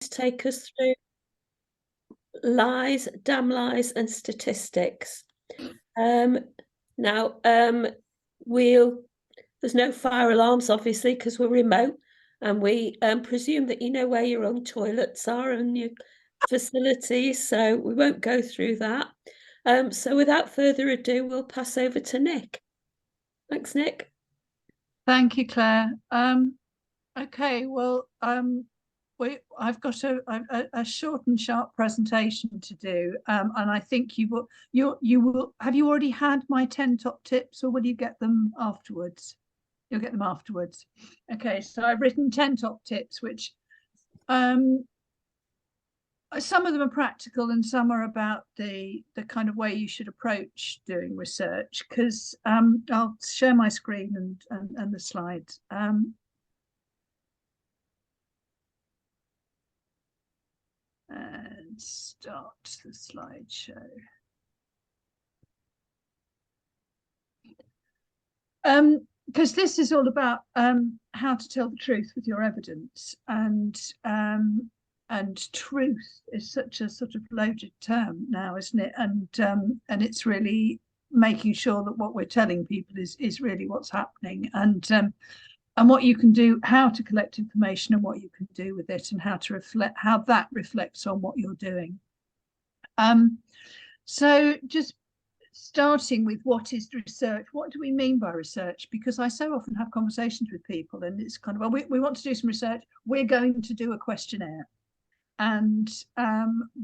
take us through lies, damn lies, and statistics. Now, there's no fire alarms, obviously, because we're remote, and we presume that you know where your own toilets are and your facilities, so we won't go through that. So without further ado, we'll pass over to Nick. Thanks, Nick. Thank you, Claire. Okay, well, I've got a short and sharp presentation to do, and I think you will. Have you already had my 10 top tips, or will you get them afterwards? You'll get them afterwards. Okay, so I've written 10 top tips, which some of them are practical and some are about the kind of way you should approach doing research, because I'll share my screen and the slides. And start the slideshow. Because this is all about how to tell the truth with your evidence, and truth is such a sort of loaded term now, isn't it? And it's really making sure that what we're telling people is really what's happening, and what you can do, how to collect information and what you can do with it, and how to reflect, how that reflects on what you're doing. So just starting with what is research, what do we mean by research? Because I so often have conversations with people and it's kind of, well, we want to do some research, we're going to do a questionnaire. And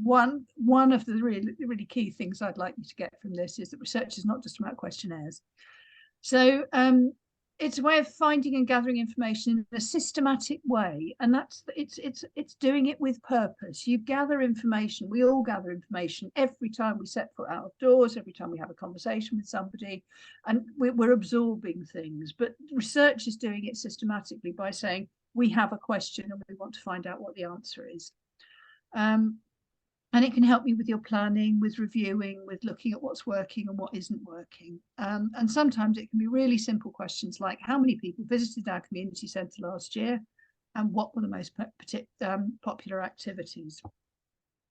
one of the really key things I'd like you to get from this is that research is not just about questionnaires. So it's a way of finding and gathering information in a systematic way, and it's doing it with purpose. You gather information, we all gather information every time we set foot out of doors, every time we have a conversation with somebody, and we're absorbing things. But research is doing it systematically by saying, we have a question and we want to find out what the answer is. And it can help you with your planning, with reviewing, with looking at what's working and what isn't working. And sometimes it can be really simple questions like, how many people visited our community centre last year? And what were the most popular activities?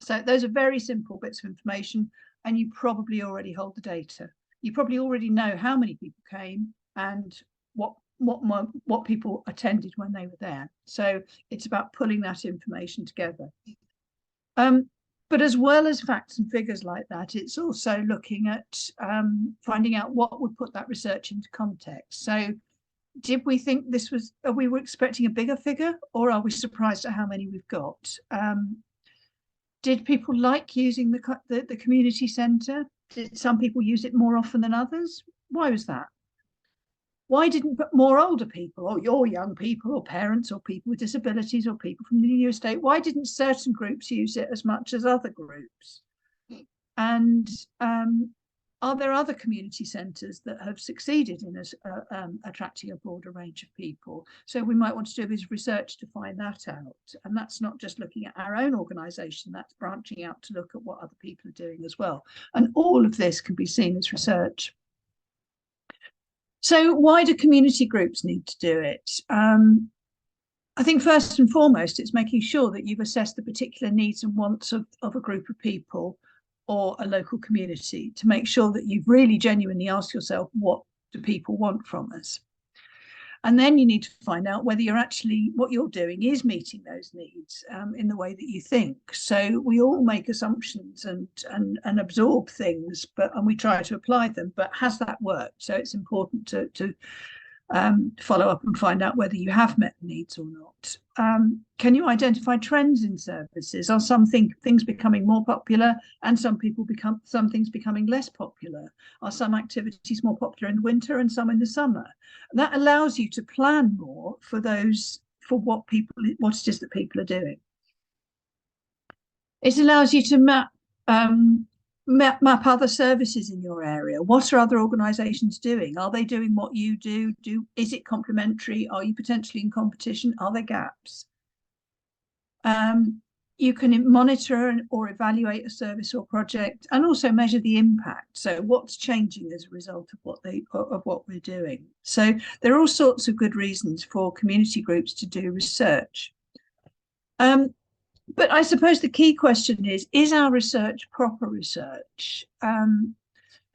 So those are very simple bits of information, and you probably already hold the data. You probably already know how many people came and what people attended when they were there. So it's about pulling that information together. But as well as facts and figures like that, it's also looking at finding out what would put that research into context. So did we think this was, we were expecting a bigger figure, or are we surprised at how many we've got? Did people like using the community centre? Did some people use it more often than others? Why was that? Why didn't more older people, or your young people, or parents, or people with disabilities, or people from the new estate, why didn't certain groups use it as much as other groups? And are there other community centres that have succeeded in attracting a broader range of people? So we might want to do a bit of research to find that out. And that's not just looking at our own organisation, that's branching out to look at what other people are doing as well. And all of this can be seen as research. So why do community groups need to do it? I think first and foremost, it's making sure that you've assessed the particular needs and wants of a group of people or a local community, to make sure that you've really genuinely asked yourself, what do people want from us? And then you need to find out whether you're actually, what you're doing is meeting those needs in the way that you think. So we all make assumptions and absorb things, and we try to apply them, but has that worked? So it's important to follow up and find out whether you have met the needs or not. Can you identify trends in services? Are some things becoming more popular and some things becoming less popular? Are some activities more popular in the winter and some in the summer? That allows you to plan more for what it is that people are doing. It allows you to map other services in your area. What are other organisations doing? Are they doing what you do? Is it complementary? Are you potentially in competition? Are there gaps? You can monitor or evaluate a service or project, and also measure the impact. So what's changing as a result of what we're doing? So there are all sorts of good reasons for community groups to do research. But I suppose the key question is our research proper research?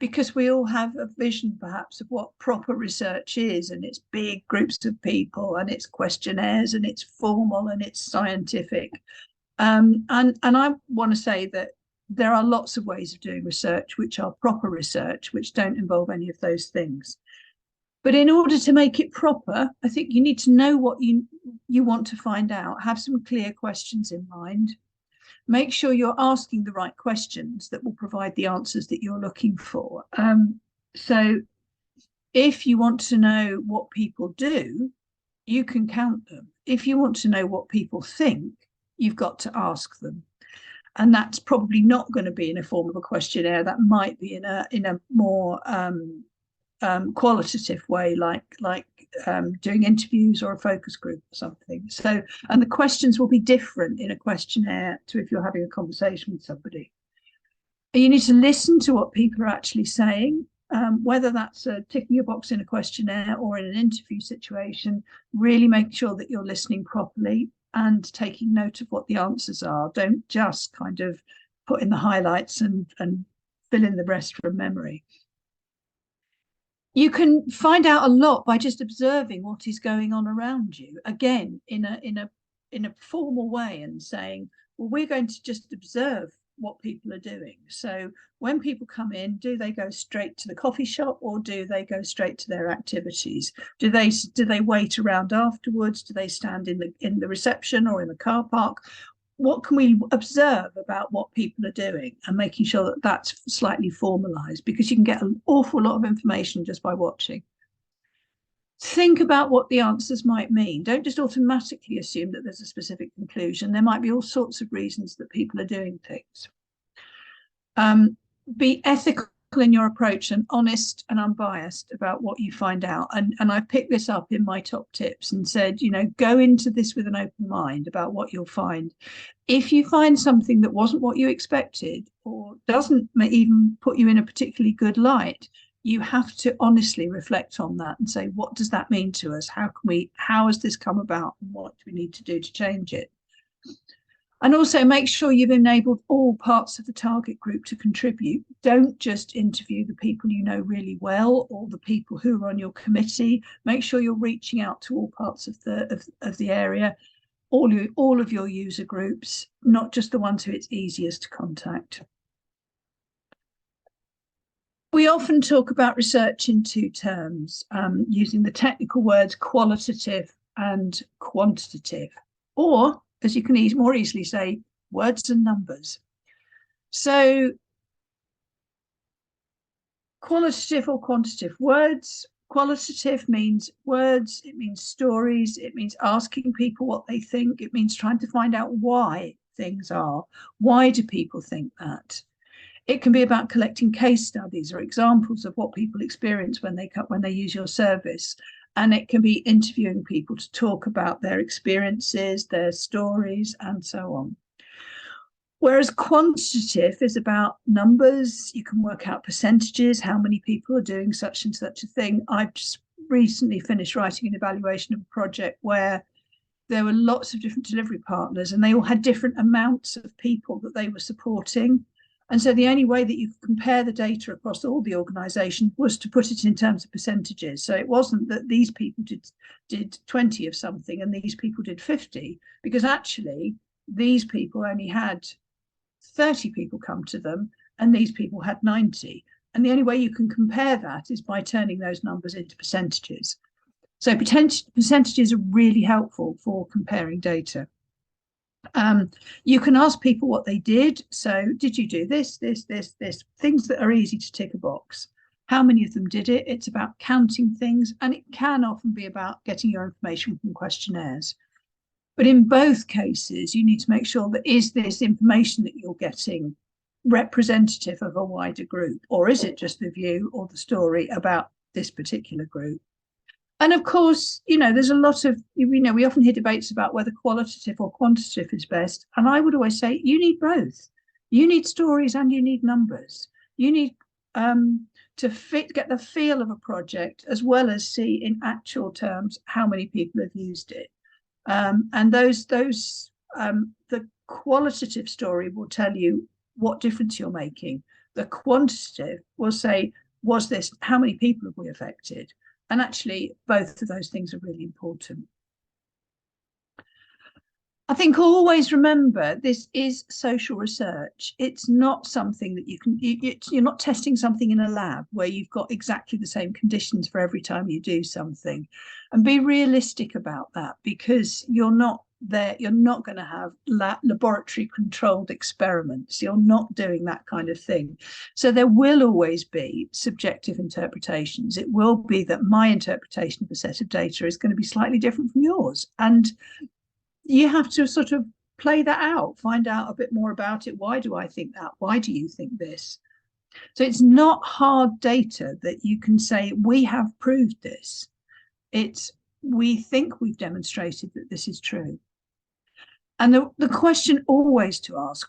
Because we all have a vision perhaps of what proper research is, and it's big groups of people and it's questionnaires and it's formal and it's scientific. And I want to say that there are lots of ways of doing research which are proper research, which don't involve any of those things. But in order to make it proper, I think you need to know what you want to find out, have some clear questions in mind, make sure you're asking the right questions that will provide the answers that you're looking for. So if you want to know what people do, you can count them. If you want to know what people think, you've got to ask them. And that's probably not going to be in a form of a questionnaire. That might be in a more qualitative way, like doing interviews or a focus group or something. So, and the questions will be different in a questionnaire to if you're having a conversation with somebody. You need to listen to what people are actually saying, whether that's ticking a box in a questionnaire or in an interview situation. Really make sure that you're listening properly and taking note of what the answers are. Don't just kind of put in the highlights and fill in the rest from memory. You can find out a lot by just observing what is going on around you, again in a formal way, and saying, well, we're going to just observe what people are doing. So when people come in, do they go straight to the coffee shop, or do they go straight to their activities? Do they wait around afterwards? Do they stand in the reception or in the car park? What can we observe about what people are doing, and making sure that that's slightly formalized, because you can get an awful lot of information just by watching. Think about what the answers might mean. Don't just automatically assume that there's a specific conclusion. There might be all sorts of reasons that people are doing things. Be ethical in your approach and honest and unbiased about what you find out. And I picked this up in my top tips and said, go into this with an open mind about what you'll find. If you find something that wasn't what you expected, or doesn't even put you in a particularly good light, you have to honestly reflect on that and say, what does that mean to us? How has this come about? And what do we need to do to change it? And also make sure you've enabled all parts of the target group to contribute. Don't just interview the people you know really well, or the people who are on your committee. Make sure you're reaching out to all parts of the area, all of your user groups, not just the ones who it's easiest to contact. We often talk about research in two terms, using the technical words qualitative and quantitative, or, as you can more easily say, words and numbers. So qualitative or quantitative words. Qualitative means words, it means stories, it means asking people what they think, it means trying to find out why things are. Why do people think that? It can be about collecting case studies or examples of what people experience when they use your service. And it can be interviewing people to talk about their experiences, their stories, and so on. Whereas quantitative is about numbers. You can work out percentages, how many people are doing such and such a thing. I've just recently finished writing an evaluation of a project where there were lots of different delivery partners, and they all had different amounts of people that they were supporting. And so the only way that you could compare the data across all the organization was to put it in terms of percentages. So it wasn't that these people did 20 of something and these people did 50, because actually these people only had 30 people come to them and these people had 90. And the only way you can compare that is by turning those numbers into percentages. So percentages are really helpful for comparing data. You can ask people what they did. So did you do this, things that are easy to tick a box. How many of them did it? It's about counting things, and it can often be about getting your information from questionnaires. But in both cases, you need to make sure that, is this information that you're getting representative of a wider group, or is it just the view or the story about this particular group? And of course, there's a lot of, we often hear debates about whether qualitative or quantitative is best. And I would always say you need both. You need stories and you need numbers. You need to get the feel of a project, as well as see in actual terms how many people have used it. And those The qualitative story will tell you what difference you're making. The quantitative will say, was this, how many people have we affected? And actually, both of those things are really important. I think always remember this is social research. It's not something that you're not testing something in a lab where you've got exactly the same conditions for every time you do something. And be realistic about that, because you're not going to have laboratory controlled experiments. You're not doing that kind of thing. So there will always be subjective interpretations. It will be that my interpretation of a set of data is going to be slightly different from yours. And you have to sort of play that out, find out a bit more about it. Why do I think that? Why do you think this? So it's not hard data that you can say, we have proved this. It's, we think we've demonstrated that this is true. And the question always to ask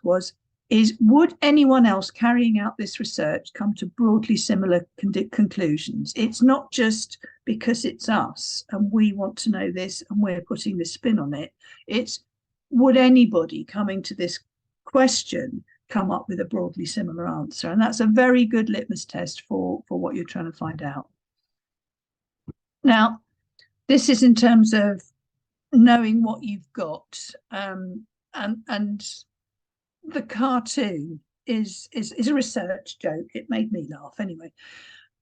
is, would anyone else carrying out this research come to broadly similar conclusions? It's not just because it's us and we want to know this and we're putting this spin on it. It's, would anybody coming to this question come up with a broadly similar answer? And that's a very good litmus test for what you're trying to find out. Now, this is in terms of knowing what you've got, and the cartoon is a research joke. It made me laugh anyway.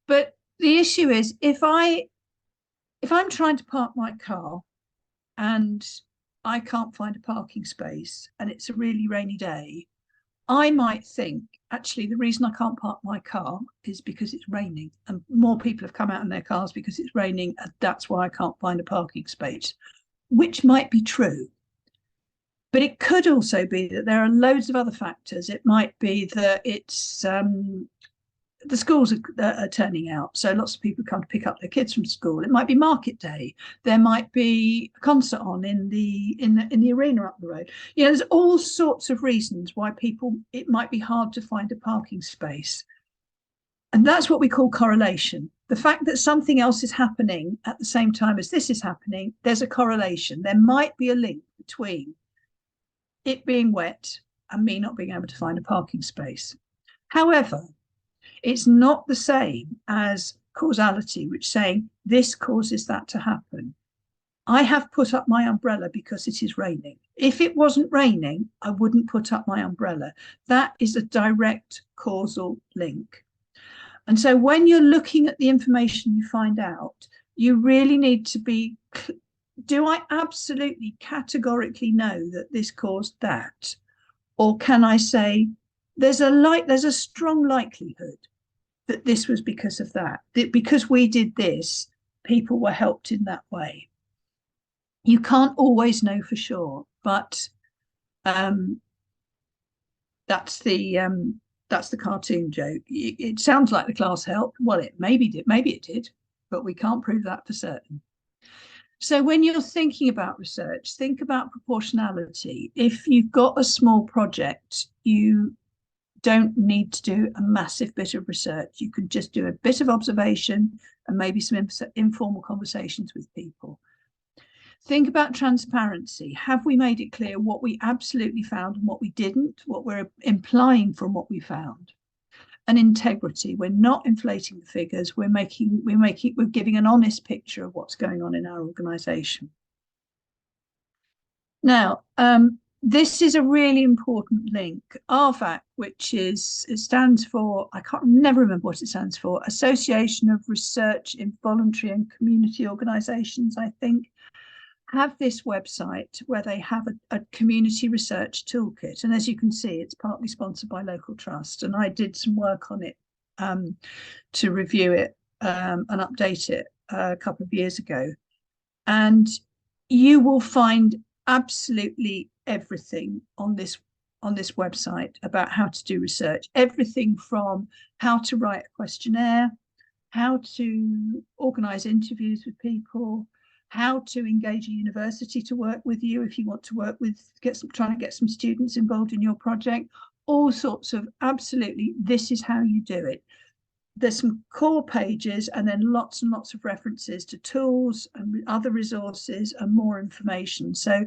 But the issue is, if I'm trying to park my car and I can't find a parking space and it's a really rainy day, I might think, actually, the reason I can't park my car is because it's raining, and more people have come out in their cars because it's raining, and that's why I can't find a parking space, which might be true. But it could also be that there are loads of other factors. It might be that it's the schools are turning out, so lots of people come to pick up their kids from school. It might be market day. There might be a concert on in the arena up the road. You know, there's all sorts of reasons why it might be hard to find a parking space. And that's what we call correlation. The fact that something else is happening at the same time as this is happening, there's a correlation. There might be a link between it being wet and me not being able to find a parking space. However, it's not the same as causality, which saying this causes that to happen. I have put up my umbrella because it is raining. If it wasn't raining, I wouldn't put up my umbrella. That is a direct causal link. And so when you're looking at the information you find out, you really need to be, do I absolutely categorically know that this caused that? Or can I say, there's a strong likelihood that this was because of that because we did this, people were helped in that way. You can't always know for sure, but that's the cartoon joke. It sounds like the class helped. Well, it maybe it did, but we can't prove that for certain. So when you're thinking about research, think about proportionality. If you've got a small project, you don't need to do a massive bit of research. You can just do a bit of observation and maybe some informal conversations with people. Think about transparency. Have we made it clear what we absolutely found and what we didn't, what we're implying from what we found? And integrity. We're not inflating the figures. We're giving an honest picture of what's going on in our organization. Now, this is a really important link. RVAC, which it stands for, never remember what it stands for, Association of Research in Voluntary and Community Organizations, I think, have this website where they have a community research toolkit. And as you can see, it's partly sponsored by Local Trust. And I did some work on it to review it and update it a couple of years ago. And you will find absolutely everything on this website about how to do research. Everything from how to write a questionnaire, how to organize interviews with people, how to engage a university to work with you if you want to work with, trying to get some students involved in your project, all sorts of absolutely, this is how you do it. There's some core pages and then lots and lots of references to tools and other resources and more information. So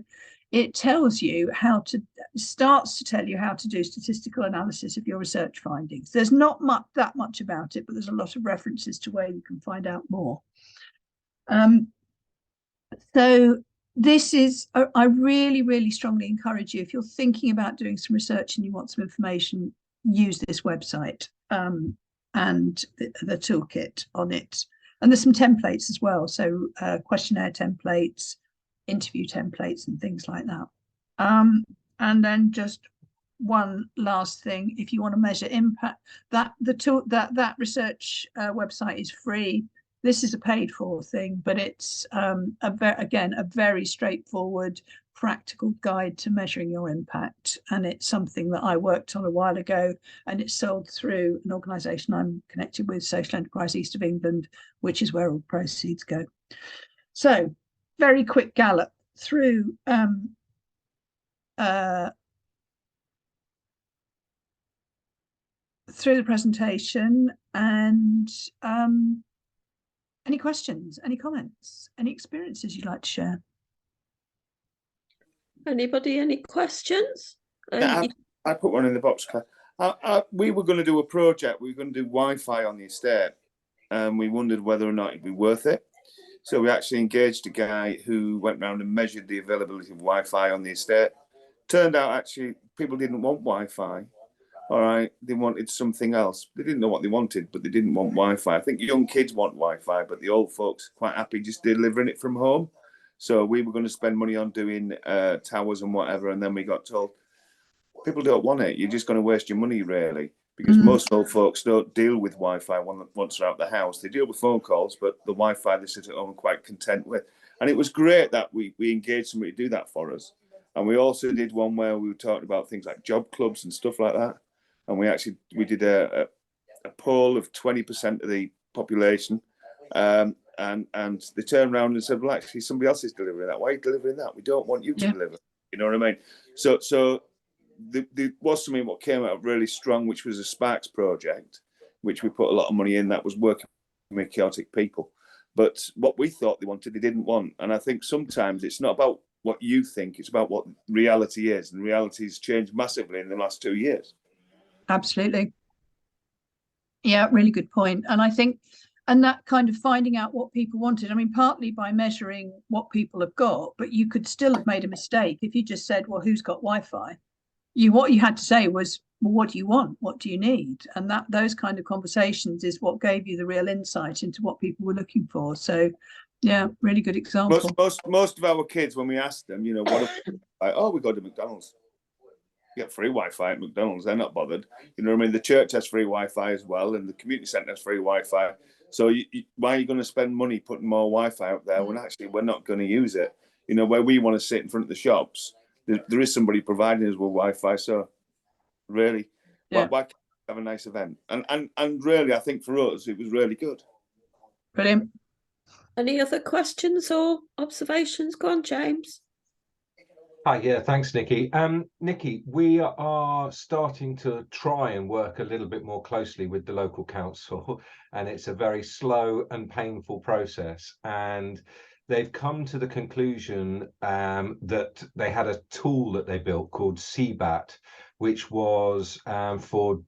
it tells you how to, starts to tell you how to do statistical analysis of your research findings. There's not that much about it, but there's a lot of references to where you can find out more. So this is, I really, really strongly encourage you, if you're thinking about doing some research and you want some information, use this website and the toolkit on it. And there's some templates as well. So questionnaire templates, interview templates and things like that. And then just one last thing, if you want to measure impact, that research website is free. This is a paid for thing, but it's again a very straightforward, practical guide to measuring your impact. And it's something that I worked on a while ago, and it's sold through an organisation I'm connected with, Social Enterprise East of England, which is where all proceeds go. So, very quick gallop through through the presentation, and any questions, any comments, any experiences you'd like to share? Anybody, any questions? Yeah, I put one in the box. We were going to do a project. We were going to do Wi-Fi on the estate, and we wondered whether or not it'd be worth it. So we actually engaged a guy who went around and measured the availability of Wi-Fi on the estate. Turned out, actually, people didn't want Wi-Fi. All right, they wanted something else. They didn't know what they wanted, but they didn't want Wi-Fi. I think young kids want Wi-Fi, but the old folks are quite happy just delivering it from home. So we were going to spend money on doing towers and whatever, and then we got told, people don't want it. You're just going to waste your money, really, because most old folks don't deal with Wi-Fi once they're out the house. They deal with phone calls, but the Wi-Fi they sit at home quite content with. And it was great that we engaged somebody to do that for us. And we also did one where we were talking about things like job clubs and stuff like that. And we did a poll of 20% of the population, and they turned around and said, well, actually, somebody else is delivering that. Why are you delivering that? We don't want you to deliver. You know what I mean? So there was something what came out really strong, which was a Sparks project, which we put a lot of money in. That was working with chaotic people. But what we thought they wanted, they didn't want. And I think sometimes it's not about what you think, it's about what reality is. And reality has changed massively in the last 2 years. Absolutely. Yeah, really good point. And I think, and that kind of finding out what people wanted, I mean, partly by measuring what people have got, but you could still have made a mistake if you just said, well, who's got Wi-Fi? What you had to say was, well, what do you want? What do you need? And that those kind of conversations is what gave you the real insight into what people were looking for. So yeah, really good example. Most of our kids, when we ask them, you know, what like, oh, we go to McDonald's. You get free Wi-Fi at McDonald's. They're not bothered. You know what I mean? The church has free Wi-Fi as well, and the community centre has free Wi-Fi. So why are you going to spend money putting more Wi-Fi out there when actually we're not going to use it? You know, where we want to sit in front of the shops, there is somebody providing us with Wi-Fi. So really, why can't we have a nice event? And really, I think for us, it was really good. Brilliant. Any other questions or observations? Go on, James. Hi, yeah, thanks, Nicky. Nicky, we are starting to try and work a little bit more closely with the local council, and it's a very slow and painful process. And they've come to the conclusion that they had a tool that they built called CBAT, which was for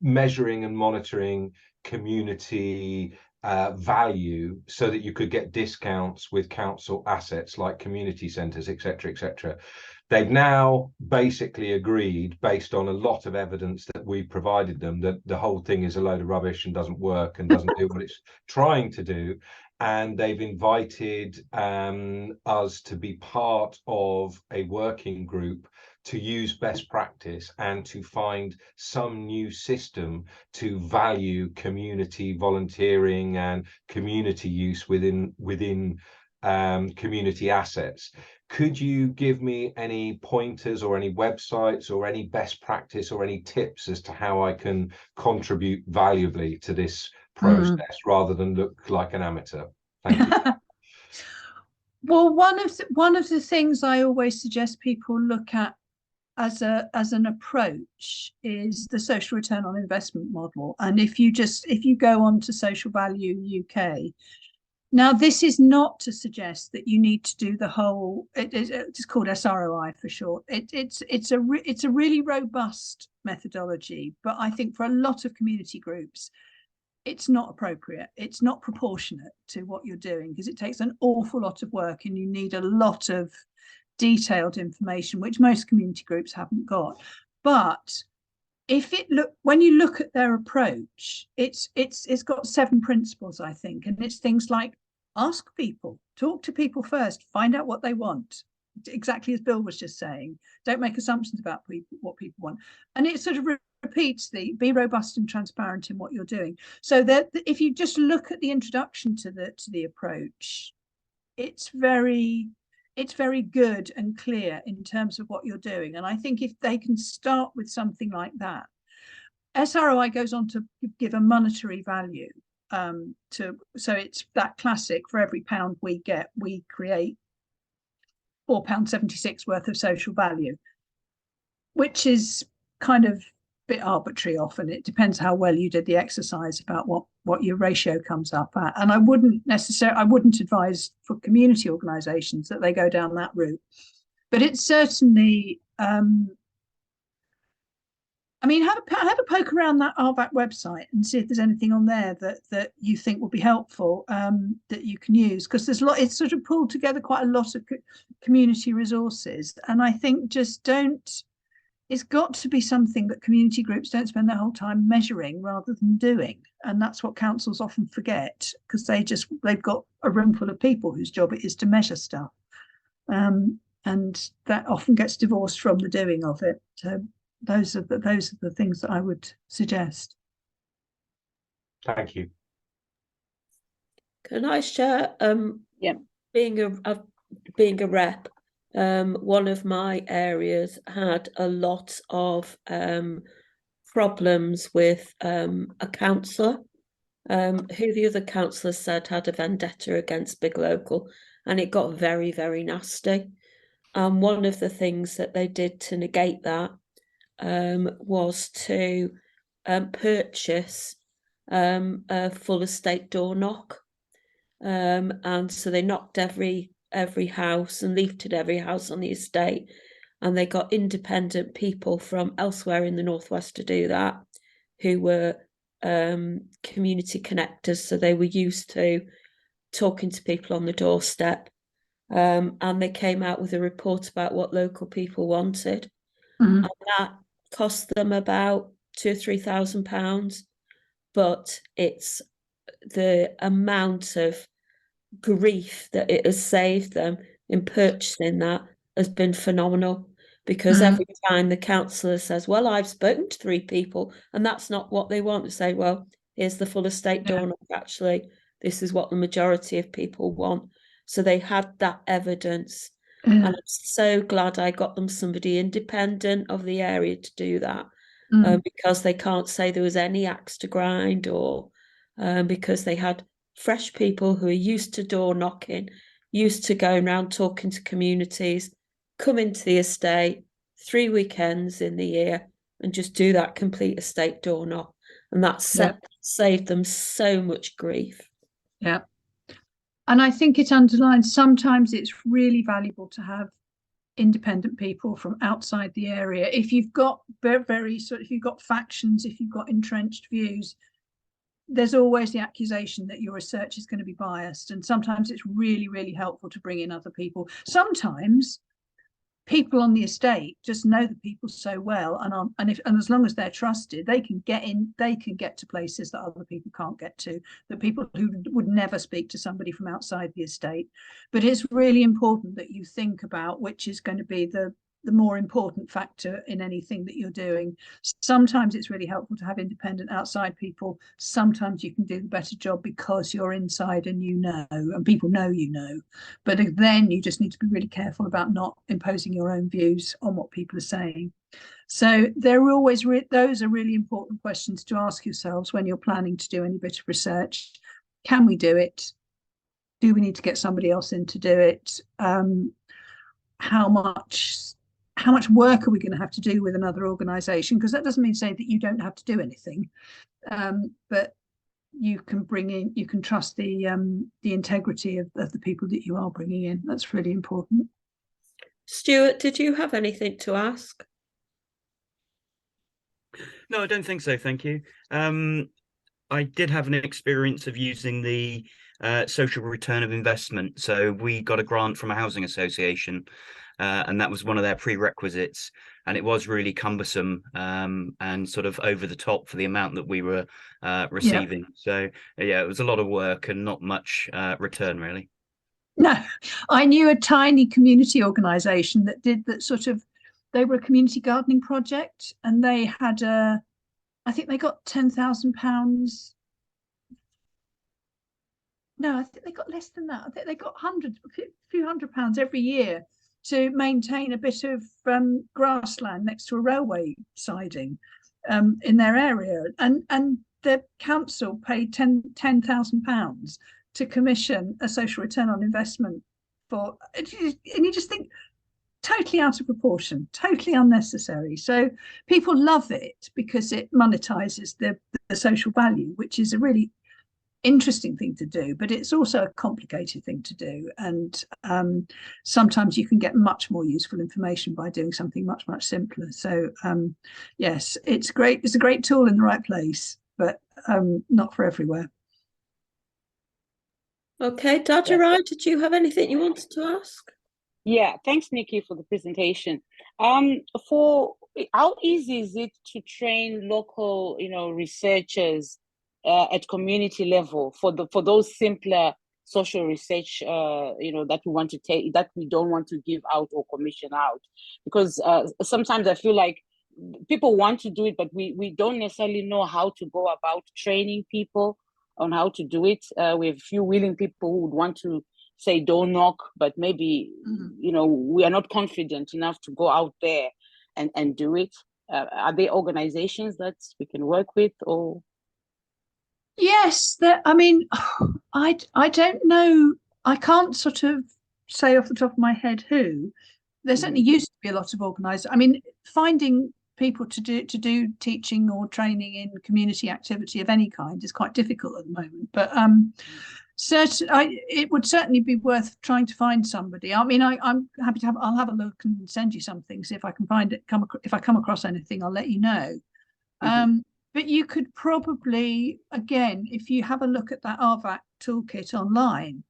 measuring and monitoring community value, so that you could get discounts with council assets like community centres, etc., etc. They've now basically agreed, based on a lot of evidence that we provided them, that the whole thing is a load of rubbish and doesn't work and doesn't do what it's trying to do. And they've invited us to be part of a working group to use best practice and to find some new system to value community volunteering and community use within community assets. Could you give me any pointers or any websites or any best practice or any tips as to how I can contribute valuably to this process rather than look like an amateur? Thank you. Well, one of the things I always suggest people look at as an approach is the social return on investment model. And if you go on to Social Value UK, Now, this is not to suggest that you need to do the whole. It's called SROI for short. It's a really robust methodology, but I think for a lot of community groups, it's not appropriate. It's not proportionate to what you're doing, because it takes an awful lot of work and you need a lot of detailed information, which most community groups haven't got. But when you look at their approach, it's got 7 principles, I think, and it's things like ask people, talk to people first, find out what they want, exactly as Bill was just saying. Don't make assumptions about what people want, and it sort of repeats the be robust and transparent in what you're doing. So that if you just look at the introduction to the approach, it's very good and clear in terms of what you're doing. And I think if they can start with something like that, SROI goes on to give a monetary value so it's that classic, for every pound we get, we create £4.76 worth of social value, which is kind of a bit arbitrary often. It depends how well you did the exercise about what your ratio comes up at. And I wouldn't advise for community organisations that they go down that route. But it's certainly, I mean, have a poke around that RVAC website and see if there's anything on there that you think will be helpful, that you can use, because there's it's sort of pulled together quite a lot of community resources. And I think it's got to be something that community groups don't spend their whole time measuring rather than doing. And that's what councils often forget, because they've got a room full of people whose job it is to measure stuff. And that often gets divorced from the doing of it. So those are the things that I would suggest. Thank you. Can I share? Yeah. Being a rep, one of my areas had a lot of problems with a councillor who the other councillors said had a vendetta against Big Local, and it got very, very nasty. And one of the things that they did to negate that was to purchase a full estate door knock. And so they knocked every house and leafed every house on the estate, and they got independent people from elsewhere in the northwest to do that, who were community connectors, so they were used to talking to people on the doorstep, and they came out with a report about what local people wanted. Mm-hmm. And that cost them about £2,000 or £3,000, but it's the amount of grief that it has saved them in purchasing that has been phenomenal, because every time the councillor says, well, I've spoken to 3 people and that's not what they want, to say, well, here's the full estate door knock, actually this is what the majority of people want. So they had that evidence, and I'm so glad I got them somebody independent of the area to do that, because they can't say there was any axe to grind, or because they had fresh people who are used to door knocking, used to going around talking to communities, come into the estate 3 weekends in the year and just do that complete estate door knock. And that saved them so much grief. Yeah. And I think it underlines sometimes it's really valuable to have independent people from outside the area. If you've got if you've got factions, if you've got entrenched views, there's always the accusation that your research is going to be biased. And sometimes it's really, really helpful to bring in other people. Sometimes people on the estate just know the people so well, and as long as they're trusted, they can get to places that other people can't get to, that people who would never speak to somebody from outside the estate. But it's really important that you think about which is going to be the more important factor in anything that you're doing. Sometimes it's really helpful to have independent outside people. Sometimes you can do the better job because you're inside and and people know you know. But then you just need to be really careful about not imposing your own views on what people are saying. So they're always those are really important questions to ask yourselves when you're planning to do any bit of research. Can we do it? Do we need to get somebody else in to do it? How much work are we going to have to do with another organisation? Because that doesn't mean to say that you don't have to do anything, but you can bring in, you can trust the integrity of the people that you are bringing in. That's really important. Stuart, did you have anything to ask? No, I don't think so. Thank you. I did have an experience of using the social return of investment. So we got a grant from a housing association, and that was one of their prerequisites. And it was really cumbersome and sort of over the top for the amount that we were receiving. So yeah, it was a lot of work and not much return really. No, I knew a tiny community organisation that did that sort of, they were a community gardening project, and they had I think they got £10,000. No, I think they got less than that. I think they got a few £100 every year to maintain a bit of grassland next to a railway siding in their area, and the council paid £10,000 to commission a social return on investment for, and you just think, totally out of proportion, totally unnecessary. So people love it because it monetizes the social value, which is a really interesting thing to do, but it's also a complicated thing to do. And sometimes you can get much more useful information by doing something much simpler. So yes, it's great. It's a great tool in the right place, but not for everywhere. Okay, Dajarai, did you have anything you wanted to ask? Yeah, thanks, Nicky, for the presentation. For how easy is it to train local, researchers at community level for those simpler social research, that we want to take, that we don't want to give out or commission out? Because sometimes I feel like people want to do it, but we don't necessarily know how to go about training people on how to do it. We have a few willing people who would want to say don't knock, but maybe we are not confident enough to go out there and do it. Are there organizations that we can work with? Or yes, I mean, I don't know, I can't sort of say off the top of my head who. There certainly used to be a lot of organised, I mean, finding people to do teaching or training in community activity of any kind is quite difficult at the moment, but it would certainly be worth trying to find somebody. I mean, I'm happy to I'll have a look and send you some things if I can find it. If I come across anything, I'll let you know. But you could probably, again, if you have a look at that RVAC toolkit online,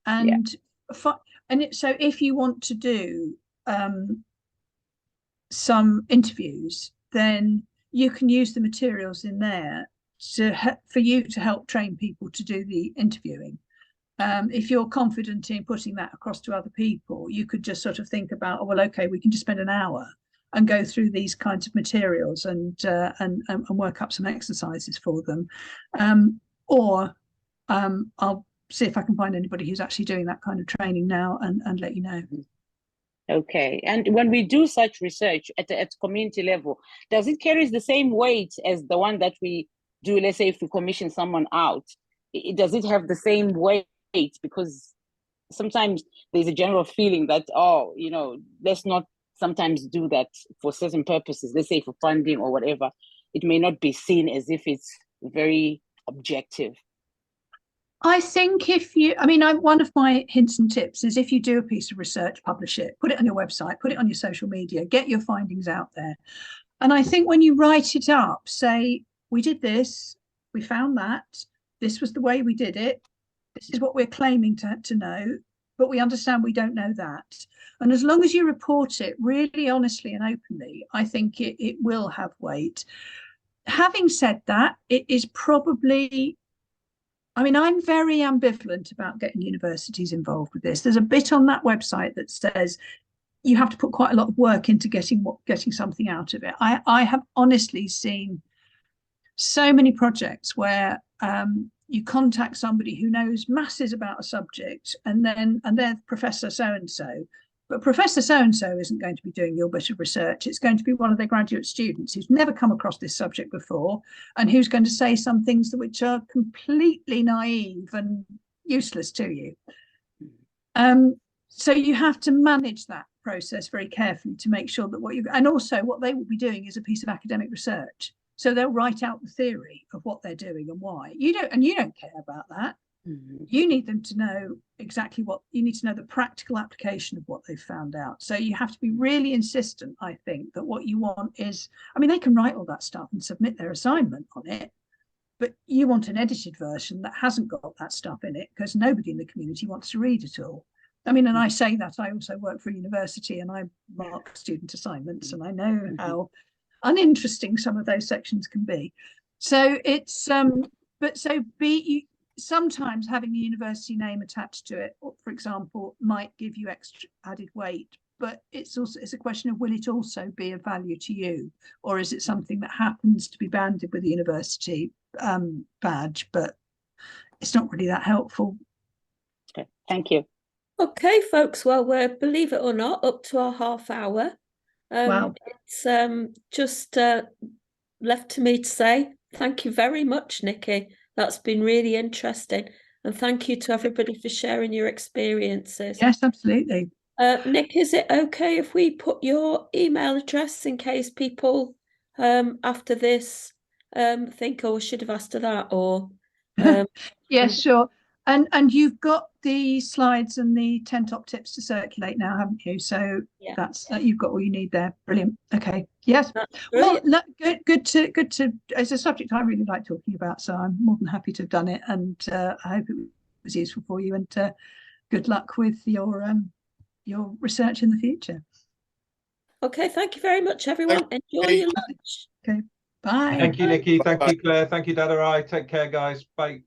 and so if you want to do some interviews, then you can use the materials in there for you to help train people to do the interviewing. If you're confident in putting that across to other people, you could just sort of think about, oh, well, okay, we can just spend an hour and go through these kinds of materials and work up some exercises for them. Or I'll see if I can find anybody who's actually doing that kind of training now and let you know. Okay, and when we do such research at community level, does it carry the same weight as the one that we do? Let's say if we commission someone out, does it have the same weight? Because sometimes there's a general feeling that, let's not sometimes do that for certain purposes, let's say for funding or whatever. It may not be seen as if it's very objective. I think one of my hints and tips is, if you do a piece of research, publish it, put it on your website, put it on your social media, get your findings out there. And I think when you write it up, say, we did this, we found that, this was the way we did it, this is what we're claiming to know, but we understand we don't know that. And as long as you report it really honestly and openly, I think it will have weight. Having said that, it is probably, I'm very ambivalent about getting universities involved with this. There's a bit on that website that says you have to put quite a lot of work into getting something out of it. I have honestly seen so many projects where you contact somebody who knows masses about a subject, and they're Professor so-and-so, but Professor so-and-so isn't going to be doing your bit of research. It's going to be one of their graduate students who's never come across this subject before and who's going to say some things which are completely naive and useless to you. So you have to manage that process very carefully to make sure that and also what they will be doing is a piece of academic research. So they'll write out the theory of what they're doing and why. You don't care about that. You need them to know exactly what you need to know, the practical application of what they've found out. So you have to be really insistent, I think, that what you want is, I mean, they can write all that stuff and submit their assignment on it, but you want an edited version that hasn't got that stuff in it, because nobody in the community wants to read it all. I mean, and I say that I also work for a university and I mark student assignments, and I know how uninteresting some of those sections can be. So it's sometimes having a university name attached to it, for example, might give you extra added weight, but it's a question of, will it also be of value to you, or is it something that happens to be banded with the university badge, but it's not really that helpful. Okay, thank you. Okay, folks, well, we're, believe it or not, up to our half hour. Wow. It's just left to me to say thank you very much, Nicky. That's been really interesting. And thank you to everybody for sharing your experiences. Yes, absolutely. Nick, is it okay if we put your email address in case people after this think, oh, I should have asked her that, or yes, sure. And you've got the slides and the 10 top tips to circulate now, haven't you? So yeah, that's you've got all you need there. Brilliant. Okay. Yes. well, good to. It's a subject I really like talking about, so I'm more than happy to have done it, and I hope it was useful for you. And good luck with your research in the future. okay, thank you very much, everyone. Enjoy your lunch. Okay. Bye. Thank you, Nicky. Thank Bye. you, Claire. Thank you, Dadarai. Take care, guys. Bye.